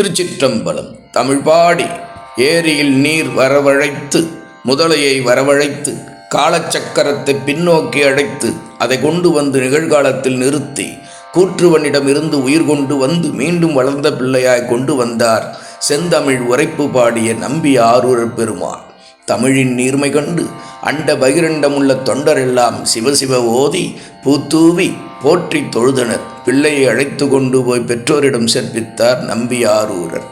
திருச்சிற்றம்பலம். தமிழ் பாடி ஏரியில் நீர் வரவழைத்து முதலையை வரவழைத்து காலச்சக்கரத்தை பின்னோக்கி அழைத்து அதை கொண்டு வந்து நிகழ்காலத்தில் நிறுத்தி கூற்றுவனிடம் இருந்து உயிர் கொண்டு வந்து மீண்டும் வளர்ந்த பிள்ளையாய் கொண்டு வந்தார் செந்தமிழ் உரைப்பு பாடிய நம்பி ஆரூரர் பெருமான். தமிழின் நீர்மை கண்டு அண்ட பகிரண்டமுள்ள தொண்டரெல்லாம் சிவசிவ ஓதி பூத்தூவி போற்றி தொழுதனர். பிள்ளையை அழைத்து கொண்டு போய் பெற்றோரிடம் சேர்ப்பித்தார் நம்பி ஆரூரர்.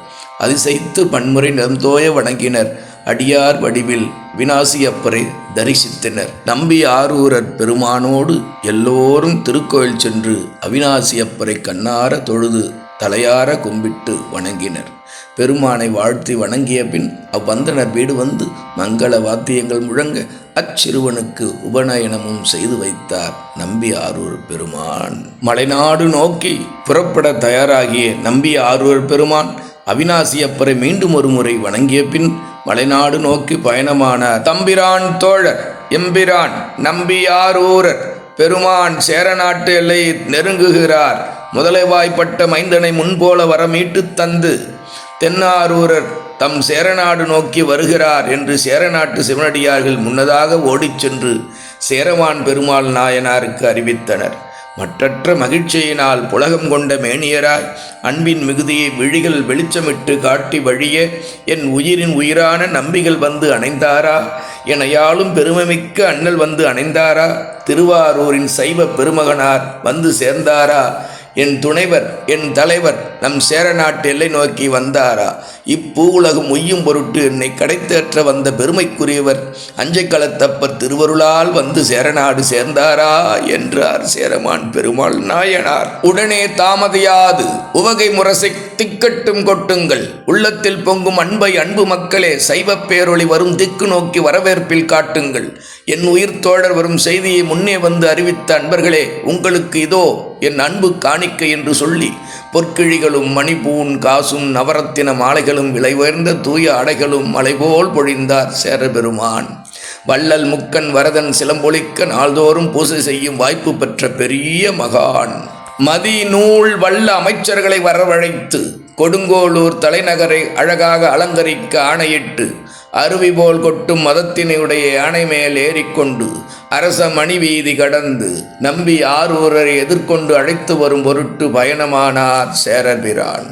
அதிசைத்து பன்முறை நிறந்தோய வணங்கினர். அடியார் வடிவில் விநாசியப்பரை தரிசித்தனர். நம்பி ஆரூரர் பெருமானோடு எல்லோரும் திருக்கோயில் சென்று அவிநாசியப்பரை கண்ணார தொழுது தலையார கும்பிட்டு வணங்கினர். பெருமானை வாழ்த்தி வணங்கிய பின் அவ்வந்தனர் வீடு வந்து மங்கள வாத்தியங்கள் முழங்க அச்சிறுவனுக்கு உபநயனமும் செய்து வைத்தார் நம்பி ஆரூரர் பெருமான். மலைநாடு நோக்கி புறப்பட தயாராகிய நம்பி ஆரூரர் பெருமான் அவிநாசியப்பரை மீண்டும் ஒரு முறை வணங்கிய பின் மலைநாடு நோக்கி பயணமான தம்பிரான் தோழர் எம்பிரான் நம்பி ஆரூரர் பெருமான் சேரநாட்டு எல்லையை நெருங்குகிறார். முதலைவாய்ப்பட்ட மைந்தனை முன்போல வர மீட்டு தந்து தென்னாரூரர் தம் சேரநாடு நோக்கி வருகிறார் என்று சேரநாட்டு சிவனடியார்கள் முன்னதாக ஓடிச் சென்று சேரமான் பெருமாள் நாயனாருக்கு அறிவித்தனர். மற்றற்ற மகிழ்ச்சியினால் புலகம் கொண்ட மேனியராய் அன்பின் மிகுதியை விழிகள் வெளிச்சமிட்டு காட்டி வழிய என் உயிரின் உயிரான நம்பிகள் வந்து அணைந்தாரா, எனையாளும் பெருமைமிக்க அண்ணல் வந்து அணைந்தாரா, திருவாரூரின் சைவ பெருமகனார் வந்து சேர்ந்தாரா, என் துணைவர் என் தலைவர் நம் சேரநாட்டு எல்லை நோக்கி வந்தாரா, இப்பூவுலகம் உய்யும் பொருட்டு என்னை கடைத்தேற்ற வந்த பெருமைக்குரியவர் அஞ்சைக்களத்தப்பர் திருவருளால் வந்து சேரநாடு சேர்ந்தாரா என்றார் சேரமான் பெருமாள் நாயனார். உடனே தாமதையாது உவகை முரசை திக்கட்டும் கொட்டுங்கள். உள்ளத்தில் பொங்கும் அன்பை அன்பு மக்களே சைவ பேரொளி வரும் திக்கு நோக்கி வரவேற்பில் காட்டுங்கள். என் உயிர் தோழர் வரும் செய்தியை முன்னே வந்து அறிவித்த அன்பர்களே, உங்களுக்கு இதோ என் அன்பு காணிக்கை என்று சொல்லி பொற்கிழிகளும் மணிப்பூன் காசும் நவரத்தின மாலைகளும் விலை உயர்ந்த தூய அடைகளும் மலைபோல் பொழிந்தார் சேரபெருமான். வள்ளல் முக்கன் வரதன் சிலம்பொலிக்க நாள்தோறும் பூசை செய்யும் வாய்ப்பு பெற்ற பெரிய மகான். மதி நூல் வல்ல அமைச்சர்களை வரவழைத்து கொடுங்கோளூர் தலைநகரை அழகாக அலங்கரிக்க ஆணையிட்டு அருவி போல் கொட்டும் மதத்தினுடைய யானை மேல் ஏறிக்கொண்டு அரச மணி வீதி கடந்து நம்பி ஆரூரரை எதிர்கொண்டு அழைத்து வரும் பொருட்டு பயணமானார் சேரபிரான்.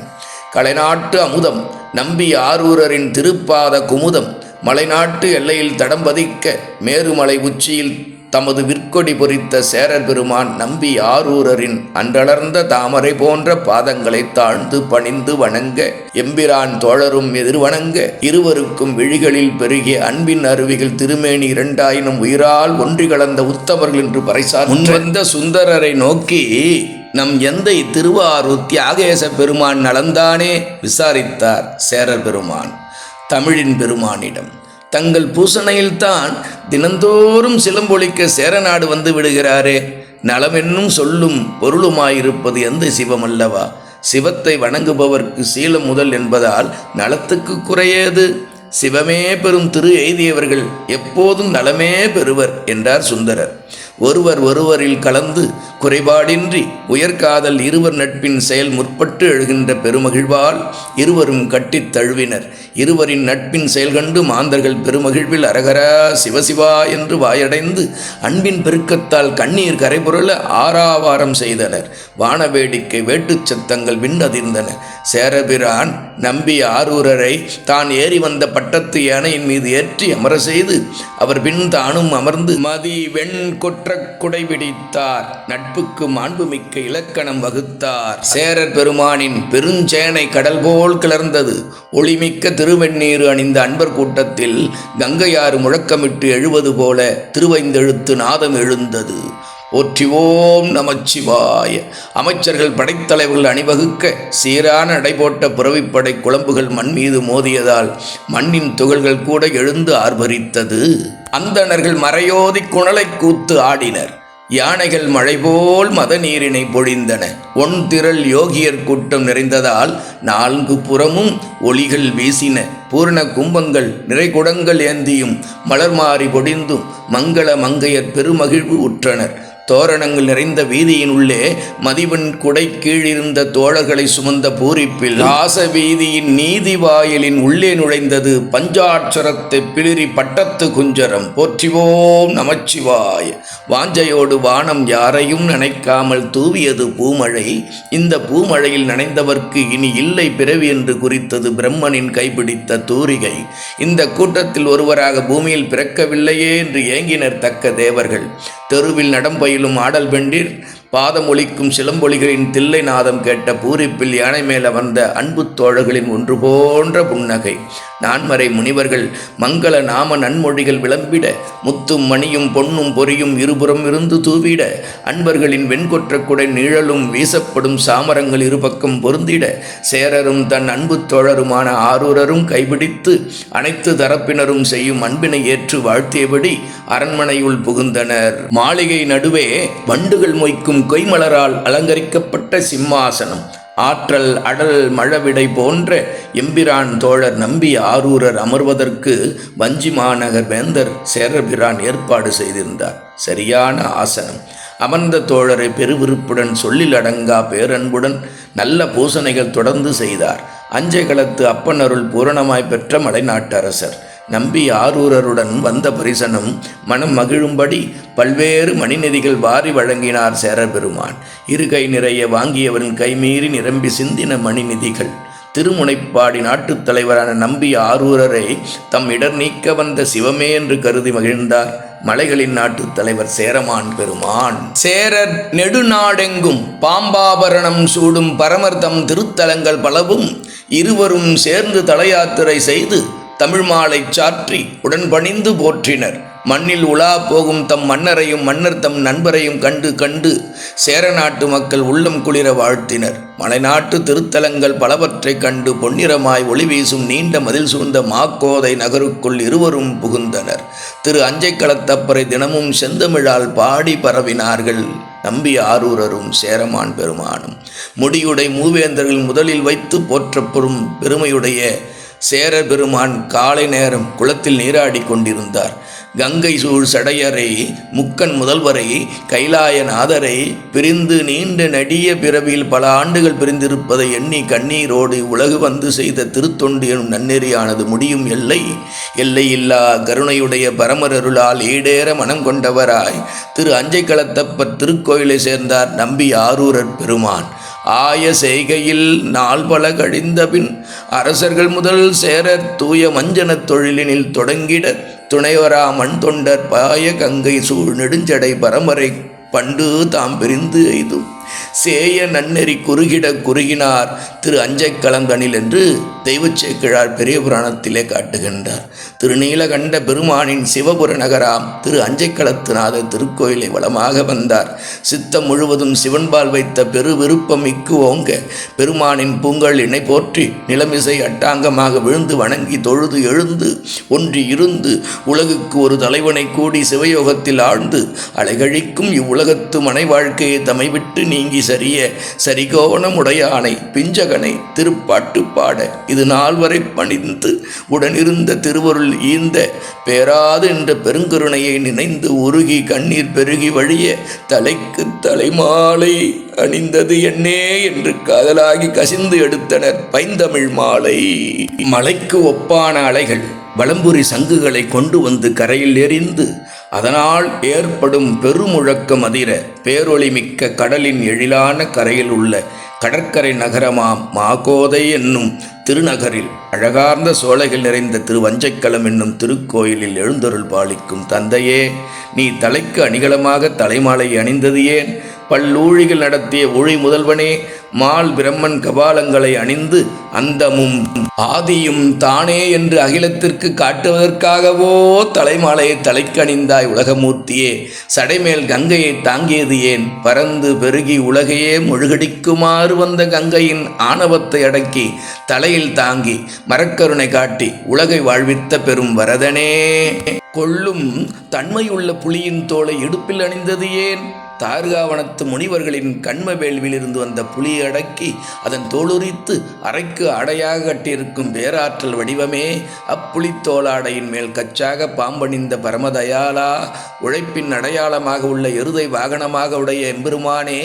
கலைநாட்டு அமுதம் நம்பி ஆரூரரின் திருப்பாத குமுதம் மலைநாட்டு எல்லையில் தடம் பதிக்க மேருமலை உச்சியில் தமது விற்கொடி பொறித்த சேரர் பெருமான் நம்பி ஆரூரரின் அன்றளர்ந்த தாமரை போன்ற பாதங்களை தாழ்ந்து பணிந்து வணங்க எம்பிரான் தோழரும் எதிர்வணங்க இருவருக்கும் விழிகளில் பெருகிய அன்பின் அருவிகள் திருமேனி 2000 உயிரால் ஒன்றி கலந்த உத்தமர்கள் என்று பறைசார் முன்வந்த சுந்தரரை நோக்கி நம் எந்தை திருவாரூர் தியாகேச பெருமான் நலந்தானே விசாரித்தார் சேரர் பெருமான். தமிழின் பெருமானிடம் தங்கள் பூசணையில்தான் தினந்தோறும் சிலம்பொலிக்க சேரநாடு வந்து விடுகிறாரே, நலமென்னும் சொல்லும் பொருளுமாயிருப்பது எந்த சிவமல்லவா? சிவத்தை வணங்குபவர்க்கு சீலம் முதல் என்பதால் நலத்துக்கு குறையேது. சிவமே பெரும் திரு எய்தியவர்கள் எப்போதும் நலமே பெறுவர் என்றார் சுந்தரர். ஒருவர் ஒருவரில் கலந்து குறைபாடின்றி உயர்காதல் இருவர் நட்பின் செயல் முற்பட்டு எழுகின்ற பெருமகிழ்வால் இருவரும் கட்டித் தழுவினர். இருவரின் நட்பின் செயல் கண்டு மாந்தர்கள் பெருமகிழ்வில் அரகரா சிவசிவா என்று வாயடைந்து அன்பின் பெருக்கத்தால் கண்ணீர் கரைபுரள ஆராவாரம் செய்தனர். வானவேடிக்கை வேட்டுச் சத்தங்கள் விண்ணதிர்ந்தன. சேரபிரான் நம்பி ஆரூரரை தான் ஏறி வந்த பட்டத்து யானையின் மீது ஏற்றி அமர செய்து அவர் பின் தானும் அமர்ந்து மதி வெண் கொற்ற குடை பிடித்தார். நட்புக்கு மாண்புமிக்க இலக்கணம் வகுத்தார். சேரர் பெருமானின் பெருஞ்சேனை கடல் போல் கிளர்ந்தது. ஒளிமிக்க திருவெண்ணீர் அணிந்த அன்பர் கூட்டத்தில் கங்கையாறு முழக்கமிட்டு எழுவது போல திருவைந்தெழுத்து நாதம் எழுந்தது. போற்றிவோம் நமச்சிவாய. அமைச்சர்கள் படைத்தலைவர்கள் அணிவகுக்க சீரான நடைபோட்ட புறவிப்படை குழம்புகள் மண் மீது மோதியதால் மண்ணின் துகள்கள் கூட எழுந்து ஆர்ப்பரித்தது. அந்தணர்கள் மறையோதி குணலை கூத்து ஆடினர். யானைகள் மழைபோல் மத நீரினை பொழிந்தன. ஒன்திரள் யோகியர் கூட்டம் நிறைந்ததால் 4 புறமும் ஒளிகள் வீசின. பூர்ண கும்பங்கள் நிறைகுடங்கள் ஏந்தியும் மலர் மாறி பொடிந்தும் மங்கள மங்கையர் பெருமகிழ்வு உற்றனர். தோரணங்கள் நிறைந்த வீதியின் உள்ளே மதிவன் குடை கீழிருந்த தோழர்களை சுமந்த பூரிப்பில் ராச வீதியின் நீதி வாயிலின் உள்ளே நுழைந்தது பஞ்சாட்சரத்தை பிளிரி பட்டத்து குஞ்சரம். போற்றிவோம் நமச்சிவாய. வாஞ்சையோடு வானம் யாரையும் நினைக்காமல் தூவியது பூமழை. இந்த பூமழையில் நனைந்தவர்க்கு இனி இல்லை பிறவி என்று குறித்தது பிரம்மனின் கைப்பிடித்த தூரிகை. இந்த கூட்டத்தில் ஒருவராக பூமியில் பிறக்கவில்லையே என்று ஏங்கினர் தக்க தேவர்கள். தெருவில் நடம்பயிலும் ஆடல் பெண்டிர் பாதமொழிக்கும் சிலம்பொலிகளின் தில்லை நாதம் கேட்ட பூரிப்பில் யானை மேல் அமர்ந்த அன்பு தோழர்களின் ஒன்று போன்ற புன்னகை. நான்மறை முனிவர்கள் மங்கள நாம நன்மொழிகள் விளம்பிட, முத்தும் மணியும் பொன்னும் பொறியும் இருபுறம் இருந்து தூவிட, அன்பர்களின் வெண்கொற்ற குடை நிழலும் வீசப்படும் சாமரங்கள் இருபக்கம் பொருந்திட, சேரரும் தன் அன்பு தோழருமான ஆரூரரும் கைபிடித்து அனைத்து தரப்பினரும் செய்யும் அன்பினை ஏற்று வாழ்த்தியபடி அரண்மனையுள் புகுந்தனர். மாளிகை நடுவே வண்டுகள் மொய்க்கும் கொய்மலரால் அலங்கரிக்கப்பட்ட சிம்மாசனம். ஆற்றல் அடல் மழவிடை போன்ற எம்பிரான் தோழர் நம்பி ஆரூரர் அமர்வதற்கு வஞ்சி மாநகர் வேந்தர் சேரபிரான் ஏற்பாடு செய்திருந்தார். சரியான ஆசனம். அமர்ந்த தோழரை பெருவிருப்புடன் சொல்லில் அடங்கா பேரன்புடன் நல்ல பூசணைகள் தொடர்ந்து செய்தார். அஞ்சை களத்து அப்பன் அருள் பூரணமாய் பெற்ற மலைநாட்டு அரசர் நம்பி ஆரூரருடன் வந்த பரிசனம் மனம் மகிழும்படி பல்வேறு மணிநிதிகள் வாரி வழங்கினார் சேரபெருமான். இருகை நிறைய வாங்கியவரின் கைமீறி நிரம்பி சிந்தின மணிநிதிகள். திருமுனைப்பாடி நாட்டுத் தலைவரான நம்பி ஆரூரரை தம் இடர் நீக்க வந்த சிவமே என்று கருதி மகிழ்ந்தார் மலைகளின் நாட்டுத் தலைவர் சேரமான் பெருமான். சேரர் நெடுநாடெங்கும் பாம்பாபரணம் சூடும் பரமர்தம் திருத்தலங்கள் பலவும் இருவரும் சேர்ந்து தலயாத்திரை செய்து தமிழ் மாலை சாற்றி உடன்பணிந்து போற்றினர். மண்ணில் உலா போகும் தம் மன்னரையும் மன்னர் தம் நண்பரையும் கண்டு கண்டு சேர நாட்டு மக்கள் உள்ளம் குளிர வாழ்த்தினர். மலைநாட்டு திருத்தலங்கள் பலவற்றை கண்டு பொன்னிறமாய் ஒளி வீசும் நீண்ட மதில் சூழ்ந்த மாக்கோதை நகருக்குள் இருவரும் புகுந்தனர். திரு அஞ்சை களத்தப்பரை தினமும் செந்தமிழால் பாடி பரவினார்கள் நம்பி ஆரூரரும் சேரமான் பெருமானும். முடியுடை மூவேந்தர்கள் முதலில் வைத்து போற்றப்பெறும் பெருமையுடைய சேரர் பெருமான் காலை நேரம் குளத்தில் நீராடி கொண்டிருந்தார். கங்கை சூழ் சடையரை முக்கன் முதல்வரை கைலாயநாதரை பிரிந்து நீண்ட நெடிய பிறவியில் பல ஆண்டுகள் பிரிந்திருப்பதை எண்ணி கண்ணீரோடு உலகு வந்து செய்த திருத்தொண்டு எனும் நன்னெறியானது முடியும் எல்லையில்லா கருணையுடைய பரமரருளால் ஈடேற மனம் கொண்டவராய் திரு அஞ்சை களத்தப்பர் திருக்கோயிலை சேர்ந்தார் நம்பி ஆரூரர் பெருமான். ஆய செய்கையில் நாள் பல கழிந்தபின் அரசர்கள் முதல் சேரர் தூய மஞ்சனத் தொழிலினில் தொடங்கிட துணைவரா மண் தொண்டர் பாய கங்கை சூழ் நெடுஞ்சடை பரமரை பண்டு தாம் பிரிந்து எய்தும் சேய நன்னெறி குறுகிட குறுகினார் திரு அஞ்சை களந்தனில் என்று தெய்வச்சேக்கிழார் பெரிய புராணத்திலே காட்டுகின்றார். திருநீலகண்ட பெருமானின் சிவபுர நகராம் திரு அஞ்சை களத்துநாத திருக்கோயிலை வளமாக வந்தார். சித்தம் முழுவதும் சிவன்பால் வைத்த பெரு விருப்பம் மிக்கு ஓங்க பெருமானின் பூங்கள் இணை போற்றி நிலமிசை அட்டாங்கமாக விழுந்து வணங்கி தொழுது எழுந்து ஒன்றி இருந்து உலகுக்கு ஒரு தலைவனை கூடி சிவயோகத்தில் ஆழ்ந்து அலைகழிக்கும் இவ்வுலகத்து மனை வாழ்க்கையை தமை விட்டு நீங்கி சரிய சரிகோணமுடையானை பிஞ்சகனை திருப்பாட்டு பாட இது நாள் வரை பணிந்து உடனிருந்த திருவருள் ஈந்த பேராது என்ற பெருங்கருணையை நினைந்து உருகி கண்ணீர் பெருகி வழிய தலைக்கு தலைமாலை அணிந்தது என்னே என்று காதலாகி கசிந்து எடுத்தனர் பைந்தமிழ் மாலை. மலைக்கு ஒப்பான அலைகள் வலம்புரி சங்குகளை கொண்டு வந்து கரையில் எறிந்து அதனால் ஏற்படும் பெருமுழக்கம் அதிர பேரொளி மிக்க கடலின் எழிலான கரையில் உள்ள கடற்கரை நகரமாம் மாகோதை என்னும் திருநகரில் அழகார்ந்த சோலைகள் நிறைந்த திருவஞ்சைக்களம் என்னும் திருக்கோயிலில் எழுந்தருள் பாலிக்கும் தந்தையே, நீ தலைக்கு அணிகலமாக தலைமாலை அணிந்தது ஏன்? பல்லூழிகள் நடத்திய ஒளி முதல்வனே, மால் பிரம்மன் கபாலங்களை அணிந்து அந்தமும் ஆதியும் தானே என்று அகிலத்திற்கு காட்டுவதற்காகவோ தலைமாலையை தலைக்கணிந்தாய் உலகமூர்த்தியே. சடைமேல் கங்கையை தாங்கியது ஏன்? பறந்து பெருகி உலகையே முழுகடிக்குமாறு வந்த கங்கையின் ஆணவத்தை அடக்கி தலையில் தாங்கி மரக்கருணை காட்டி உலகை வாழ்வித்த பெரும் வரதனே. கொள்ளும் தன்மையுள்ள புலியின் தோலை இடுப்பில் அணிந்தது ஏன்? தார்காவனத்து முனிவர்களின் கண்ம வேள்வியிலிருந்து வந்த புலியை அடக்கி அதன் தோலுரித்து அறைக்கு அடையாக கட்டியிருக்கும் பேராற்றல் வடிவமே, அப்புலித்தோளாடையின் மேல் கச்சாக பாம்பணிந்த பரமதயாலா, உழைப்பின் அடையாளமாக உள்ள எருதை வாகனமாக உடைய எம்பெருமானே,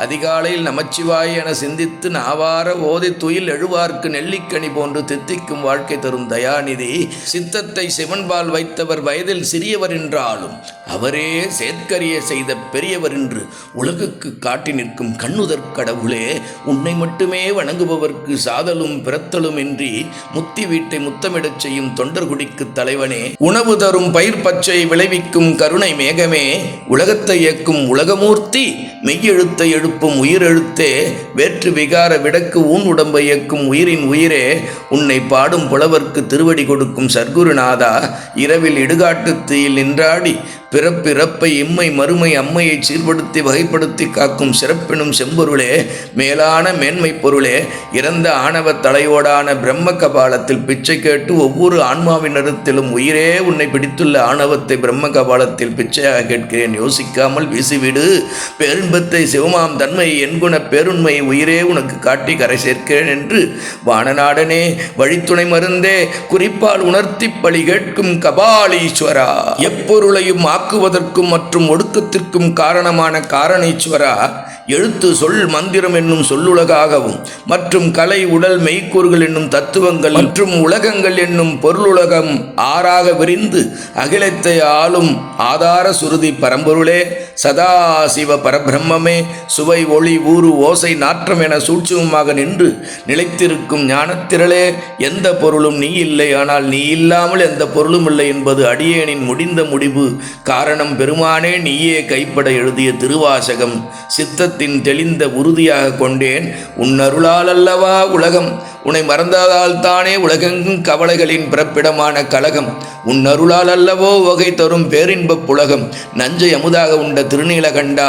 அதிகாலையில் நமச்சிவாய் என சிந்தித்து நாவார ஓதை துயில் எழுவார்க்கு நெல்லிக்கனி போன்று தித்திக்கும் வாழ்க்கை தரும் தயாநிதி, சித்தத்தை சிவன்பால் வைத்தவர் வயதில் சிறியவர் என்றாலும் அவரே சேர்க்கரிய செய்த பெரியவர் என்று உலகுக்கு காட்டி நிற்கும் கண்ணுதற் கடவுளே, உன்னை மட்டுமே வணங்குபவர்க்கு சாதலும் பிறத்தலும் இன்றி முத்தி வீட்டை முத்தமிடச் செய்யும் தொண்டர்குடிக்கு தலைவனே, உணவு தரும் பயிர் பச்சை விளைவிக்கும் கருணை மேகமே, உலகத்தை இயக்கும் உலகமூர்த்தி, மெய்யெழுத்தை எழுப்பும் உயிரெழுத்தே, வேற்று விகார விடக்கு ஊன் உடம்பை இயக்கும் உயிரின் உயிரே, உன்னை பாடும் புலவர்க்கு திருவடி கொடுக்கும் சர்க்குருநாதா, இரவில் இடுகாட்டு தீயில் நின்றாடி பிறப்பிறப்பை இம்மை மறுமை அம்மையை சீர்படுத்தி வகைப்படுத்தி காக்கும் சிறப்பெனும் செம்பொருளே, மேலான மேன்மை பொருளே, இறந்த ஆணவ தலையோடான பிரம்ம கபாலத்தில் பிச்சை கேட்டு ஒவ்வொரு ஆன்மாவினரிடத்திலும் உயிரே உன்னை பிடித்துள்ள ஆணவத்தை பிரம்ம கபாலத்தில் பிச்சையாக கேட்கிறேன், யோசிக்காமல் வீசிவிடு பேரின்பத்தை சிவமாம் தன்மை என்குண பேருண்மை உயிரே உனக்கு காட்டி கரை சேர்க்கிறேன் என்று வானநாடனே வழித்துணை மருந்தே குறிப்பால் உணர்த்தி பழி கேட்கும் கபாலீஸ்வரா, எப்பொருளையும் ஆக்குவதற்கும் மற்றும் ஒடுக்கத்திற்கும் காரணமான காரணீஸ்வரா, எழுத்து சொல் மந்திரம் என்னும் சொல்லுலகாகவும் மற்றும் கலை உடல் மெய்க்கூறுகள் என்னும் தத்துவங்கள் மற்றும் உலகங்கள் என்னும் பொருளுலகம் ஆறாக விரிந்து அகிலத்தை ஆளும் ஆதார சுருதி பரம்பொருளே, சதாசிவ பரபிரம்மே, சுவை ஒளி ஊறு ஓசை நாற்றம் என சூட்சுமமாக நின்று நிலைத்திருக்கும் ஞானத்திரளே, எந்த பொருளும் நீ இல்லை, ஆனால் நீ இல்லாமல் எந்த பொருளும் இல்லை என்பது அடியேனின் முடிந்த முடிவு. காரணம் பெருமானே நீயே கைப்பட எழுதிய திருவாசகம், சித்தத்தின் தெளிந்த உறுதியாக கொண்டேன். உன் அருளால் அல்லவா உலகம், உன்னை மறந்ததால் தானே உலகெங்கும் கவலைகளின் பிறப்பிடமான கலகம், உன் அருளால் அல்லவோ வகை தரும் பேரின்பப் புலகம், நஞ்சை அமுதாக உண்ட திருநீலகண்டா,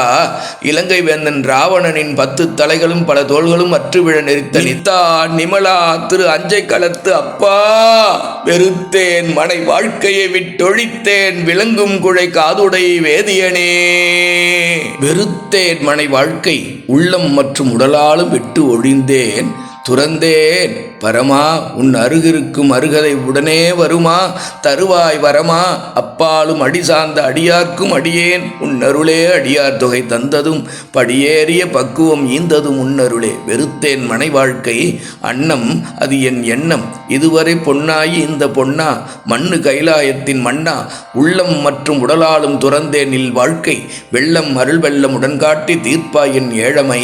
இலங்கை வேந்தன் ராவணனின் 10 தலைகளும் பல தோள்களும் அற்றுவிழ நெறித்த நித்தா நிமலா திரு அஞ்சை களத்து அப்பா, வெறுத்தேன் மனை வாழ்க்கையை விட்டொழித்தேன் விளங்கும் குழை காதுடை வேதியனே, வெறுத்தேன் மனை வாழ்க்கை உள்ளம் மற்றும் உடலாலும் விட்டு ஒழிந்தேன் துறந்தேன் பரமா, உன் அருகிருக்கும் அருகதை உடனே வருமா, தருவாய் வரமா, அப்பாலும் அடி சார்ந்த அடியார்க்கும் அடியேன், உன் அருளே அடியார் தொகை தந்ததும் படியேறிய பக்குவம் ஈந்ததும் உன்னருளே, வெறுத்தேன் மனை வாழ்க்கை அன்னம் அது என் எண்ணம், இதுவரை பொன்னாயி இந்த பொன்னா, மண்ணு கைலாயத்தின் மண்ணா, உள்ளம் மற்றும் உடலாலும் துறந்தேன் இல் வாழ்க்கை, வெள்ளம் அருள் வெள்ளம் உடன்காட்டி தீர்ப்பாய் என் ஏழமை,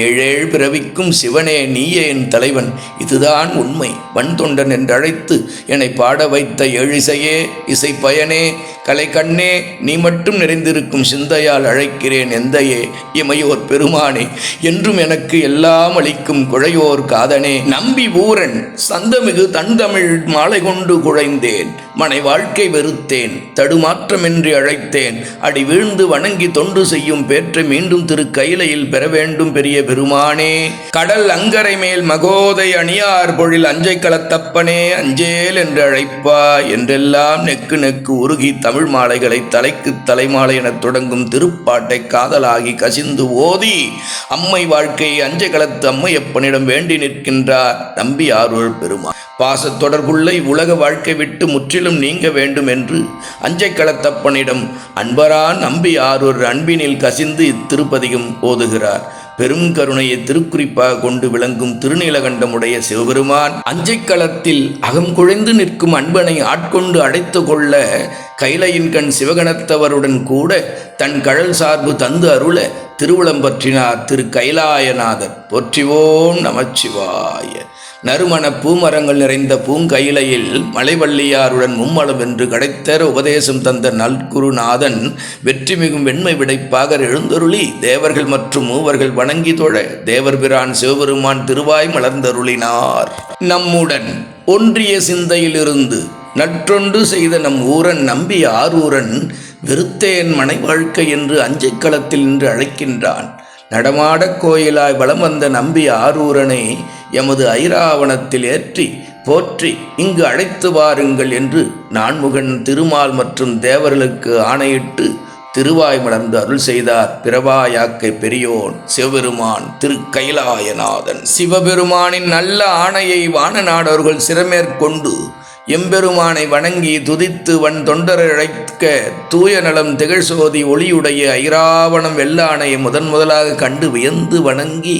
ஏழேழ் பிறவிக்கும் சிவனே நீயே என் தலைவன், இதுதான் உண்மை. வன் தொண்டன் என்றழைத்து என்னை பாட வைத்த ஏழிசையே, இசை பயனே, கலை கண்ணே, நீ மட்டும் நிறைந்திருக்கும் சிந்தையால் அழைக்கிறேன் எந்தையே, இமையோர் பெருமானே, என்றும் எனக்கு எல்லாம் அளிக்கும் குழையோர் காதனே, நம்பி ஊரன் சந்தமிகு தன்தமிழ் மாலை கொண்டு குழைந்தேன், மனை வாழ்க்கை வெறுத்தேன் தடுமாற்றமின்றி அழைத்தேன், அடி வீழ்ந்து வணங்கி தொண்டு செய்யும் பேற்றை மீண்டும் திரு கையிலையில் பெற வேண்டும் பெரிய பெருமானே, கடல் அங்கரை மேல் மகோதை அணியார் பொழில் அஞ்சை களத்தப்பனே, அஞ்சேல் என்று அழைப்பா என்றெல்லாம் நெக்கு நெக்கு உருகி தமிழ் மாலைகளை தலைக்கு தலைமாலை என தொடங்கும் திருப்பாட்டை காதலாகி கசிந்து ஓதி அம்மை வாழ்க்கையை அஞ்சை களத்து அம்மையப்பனிடம் வேண்டி நிற்கின்றார் நம்பி ஆரூர் பெருமான். பாச தொடர்புள்ள இவ்வுலக வாழ்க்கை விட்டு முற்றிலும் நீங்க வேண்டும் என்று அஞ்சை களத்தப்பனிடம் அன்பரான் நம்பி ஆரூர் அன்பினில் கசிந்து இத்திருப்பதிகம் ஓதுகிறார். பெரும் கருணையை திருக்குறிப்பாக கொண்டு விளங்கும் திருநீலகண்டமுடைய சிவபெருமான் அஞ்சைக்களத்தில் அகம் குழைந்து நிற்கும் அன்பனை ஆட்கொண்டு அடைத்து கொள்ள கைலையின் கண் சிவகணத்தவருடன் கூட தன் கழல் சார்பு தந்து அருள திருவுளம் பற்றினார் திரு கைலாயநாதர். போற்றிவோம் நமச்சிவாய. நறுமண பூமரங்கள் நிறைந்த பூங்கையிலையில் மலைவள்ளியாருடன் மும்மளம் என்று கடைத்தேற உபதேசம் தந்த நல்குருநாதன் வெற்றி மிகும் வெண்மை விடைப்பாகர் எழுந்தருளி தேவர்கள் மற்றும் மூவர்கள் வணங்கி தொழ தேவர் பிரான் சிவபெருமான் திருவாய் மலர்ந்தருளினார். நம்முடன் ஒன்றிய சிந்தையிலிருந்து நற்றொன்று செய்த நம் ஊரன் நம்பி ஆரூரன் வெறுத்தேன் மனை வாழ்க்கை என்று அஞ்சைக்களத்தில் நின்று அழைக்கின்றான். நடமாடக் கோயிலாய் வலம் வந்த நம்பி ஆரூரனை எமது ஐராவணத்தில் ஏற்றி போற்றி இங்கு அழைத்து வாருங்கள் என்று நான்முகன் திருமால் மற்றும் தேவர்களுக்கு ஆணையிட்டு திருவாய் மலர்ந்து அருள் செய்தார் பிறவாயாக்கை பெரியோன் சிவபெருமான் திருக்கைலாயநாதன். சிவபெருமானின் நல்ல ஆணையை வான நாடோர்கள் சிறமேற்கொண்டு எம்பெருமானை வணங்கி துதித்து வன் தொண்டரை அழைக்க தூய நலம் திகழ்சோதி ஒளியுடைய ஐராவணம் வெள்ளானையை முதலாக கண்டு வியந்து வணங்கி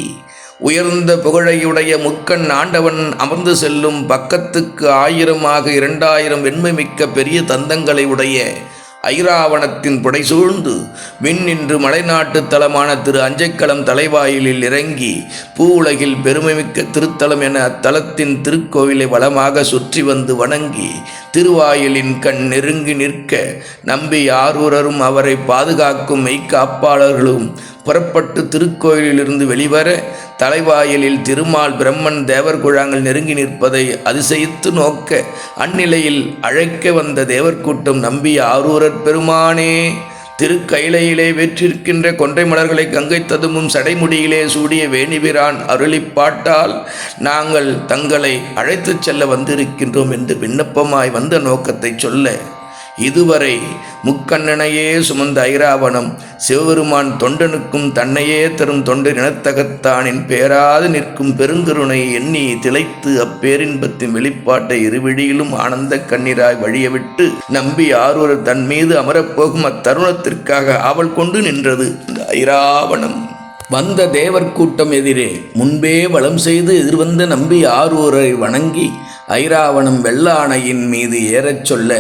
உயர்ந்த புகழையுடைய முக்கண் ஆண்டவன் அமர்ந்து செல்லும் பக்கத்துக்கு 1000 2000 வெண்மை மிக்க பெரிய தந்தங்களை உடைய ஐராவணத்தின் புடைசூழ்ந்து விண்ணின்று மலைநாட்டு தலமான திரு அஞ்சைக்களம் தலைவாயிலில் இறங்கி பூவுலகில் பெருமைமிக்க திருத்தலம் என அத்தலத்தின் திருக்கோவிலை வளமாக சுற்றி வந்து வணங்கி திருவாயிலின் கண் நெருங்கி நிற்க நம்பி ஆரூரரும் அவரை பாதுகாக்கும் மெய்க்காப்பாளர்களும் புறப்பட்டு திருக்கோயிலிலிருந்து வெளிவர தலைவாயிலில் திருமால் பிரம்மன் தேவர் குழாங்கள் நெருங்கி நிற்பதை அதிசயித்து நோக்க அந்நிலையில் அழைக்க வந்த தேவர்கூட்டம் நம்பி ஆரூரர் பெருமானே, திருக்கையிலையிலே வெற்றிருக்கின்ற கொன்றை மலர்களை கங்கை ததும்பும் சடைமுடியிலே சூடிய வேணிபிரான் அருளிப்பாட்டால் நாங்கள் தங்களை அழைத்துச் செல்ல வந்திருக்கின்றோம் என்று விண்ணப்பமாய் வந்த நோக்கத்தை சொல்ல, இதுவரை முக்கண்ணனையே சுமந்த ஐராவணம் சிவபெருமான் தொண்டனுக்கும் தன்னையே தரும் தொண்டர் இனத்தகத்தானின் பேராது நிற்கும் பெருங்கருணை எண்ணி திளைத்து அப்பேரின்பத்தின் வெளிப்பாட்டை இருவிழியிலும் ஆனந்த கண்ணீராய் வழியவிட்டு நம்பி ஆரூரர் தன் மீது அமரப்போகும் அத்தருணத்திற்காக ஆவல் கொண்டு நின்றது ஐராவணம். வந்த தேவர் கூட்டம் எதிரே முன்பே வலம் செய்து எதிர்வந்த நம்பி ஆரூரை வணங்கி ஐராவணம் வெள்ளானையின் மீது ஏறச் சொல்ல,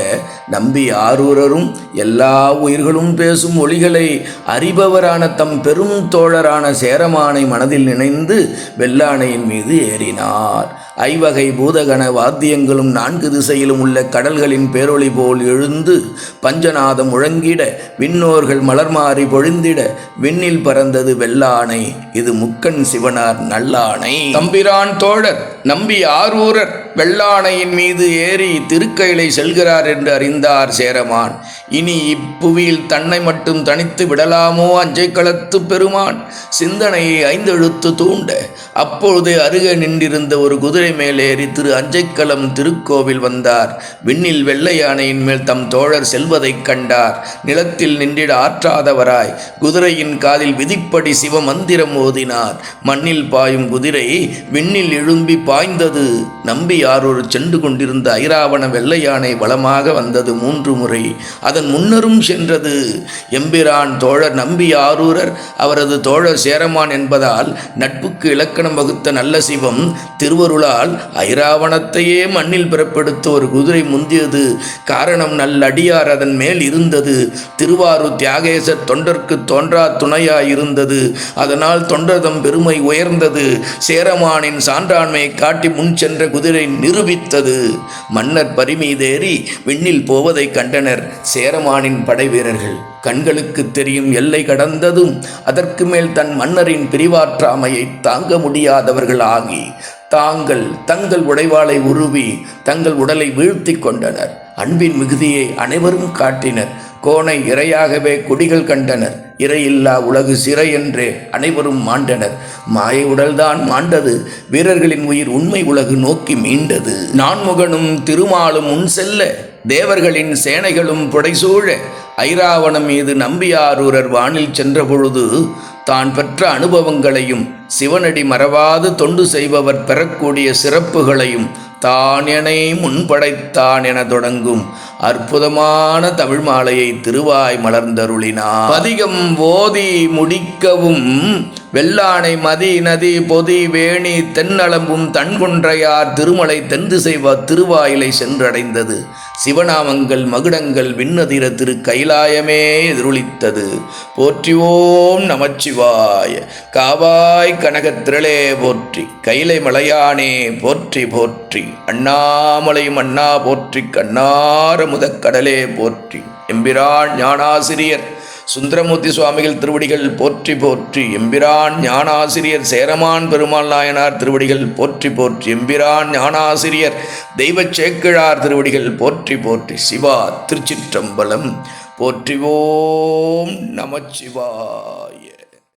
நம்பி ஆரூரரும் எல்லா உயிர்களும் பேசும் ஒளிகளை அறிபவரான தம் பெரும் தோழரான சேரமானை மனதில் நினைந்து வெள்ளானையின் மீது ஏறினார். ஐவகை பூதகண வாத்தியங்களும் 4 திசையிலும் உள்ள கடல்களின் பேரொளி போல் எழுந்து பஞ்சநாதம் முழங்கிட விண்ணோர்கள் மலர்மாறி பொழிந்திட விண்ணில் பறந்தது வெள்ளானை, இது முக்கண் சிவனார் நல்லானை. தம்பிரான் தோழர் நம்பி ஆரூரர் வெள்ளானையின் மீது ஏறி திருக்கையிலை செல்கிறார் என்று அறிந்தார் சேரமான். இனி இப்புவியில் தன்னை மட்டும் தனித்து விடலாமோ அஞ்சைக்களத்து பெருமான் சிந்தனையை 5 எழுத்து தூண்ட, அப்பொழுது அருகே நின்றிருந்த ஒரு குதிரை மேலேறி திரு அஞ்சைக்களம் திருக்கோவில் வந்தார். விண்ணில் வெள்ளை யானையின் மேல் தம் தோழர் செல்வதைக் கண்டார். நிலத்தில் நின்றிட ஆற்றாதவராய் குதிரையின் காதில் விதிப்படி சிவ மந்திரம் ஓதினார். மண்ணில் பாயும் குதிரை விண்ணில் எழும்பி பாய்ந்தது. நம்பி ஆரூர் சென்று கொண்டிருந்த ஐராவண வெள்ளை யானை வளமாக வந்தது 3 முறை. அதன் முன்னரும் சென்றது. எம்பிரான் தோழர் நம்பி ஆரூரர் அவரது தோழர் சேரமான் என்பதால் நட்புக்கு இலக்கணம் வகுத்த நல்ல சிவம் திருவருளால் ஐராவணத்தையே மண்ணில் பிறப்பெடுத்த ஒரு குதிரை முந்தியது. காரணம் நல்லடியார் அதன் மேல் இருந்தது. திருவாரூர் தியாகேசர் தொண்டர்க்கு தோன்றா துணையாயிருந்தது. அதனால் தொண்டர்தம் பெருமை உயர்ந்தது. சேரமானின் சான்றாண்மையை காட்டி முன் சென்ற குதிரை நிரூபித்தது. மன்னர் பரிமீதேறி விண்ணில் போவதை கண்டனர் சேரமானின் படை வீரர்கள். கண்களுக்கு தெரியும் எல்லை கடந்ததும் அதற்கு மேல் தன் மன்னரின் பிரிவாற்றாமையை தாங்க முடியாதவர்கள் ஆகி தங்கள் உடைவாளை உருவி தங்கள் உடலை வீழ்த்தி கொண்டனர். அன்பின் மிகுதியை அனைவரும் காட்டினர். கோனை இரையாகவே குடிகள் கண்டனர். இறையில்லா உலகு சிறை என்றே அனைவரும் மாண்டனர். மாய உடல்தான் மாண்டது. வீரர்களின் உயிர் உண்மை உலகு நோக்கி மீண்டது. நான்முகனும் திருமாலும் முன் செல்ல தேவர்களின் சேனைகளும் புடைசூழ ஐராவணம் மீது நம்பி ஆரூரர் வானில் சென்ற பொழுது தான் பெற்ற அனுபவங்களையும் சிவனடி மறவாது தொண்டு செய்பவர் பெறக்கூடிய சிறப்புகளையும் தான் என முன்படைத்தான் என தொடங்கும் அற்புதமான தமிழ் மாலையை திருவாய் மலர்ந்தருளினார். பதிகம் ஓதி முடிக்கவும் வெள்ளானை மதி நதி பொதி வேணி தென்னளம்பும் தன்கொன்றையார் திருமலை தென்திசை திருவாயிலை சென்றடைந்தது. சிவநாமங்கள் மகுடங்கள் விண்ணதிர திரு கைலாயமே எதிரொலித்தது. போற்றிவோம் நமச்சிவாய. காவாய் கனகத்திரளே போற்றி, கைலை மலையானே போற்றி போற்றி, அண்ணாமலையும் அண்ணா போற்றி, கண்ணார முதக்கடலே போற்றி. எம்பிரான் ஞானாசிரியர் சுந்தரமூர்த்தி சுவாமிகள் திருவடிகள் போற்றி போற்றி. எம்பிரான் ஞானாசிரியர் சேரமான் பெருமாள் நாயனார் திருவடிகள் போற்றி போற்றி. எம்பிரான் ஞானாசிரியர் தெய்வச் சேக்கிழார் திருவடிகள் போற்றி போற்றி. சிவா திருச்சிற்றம்பலம். போற்றிவோம் நமச்சிவாய.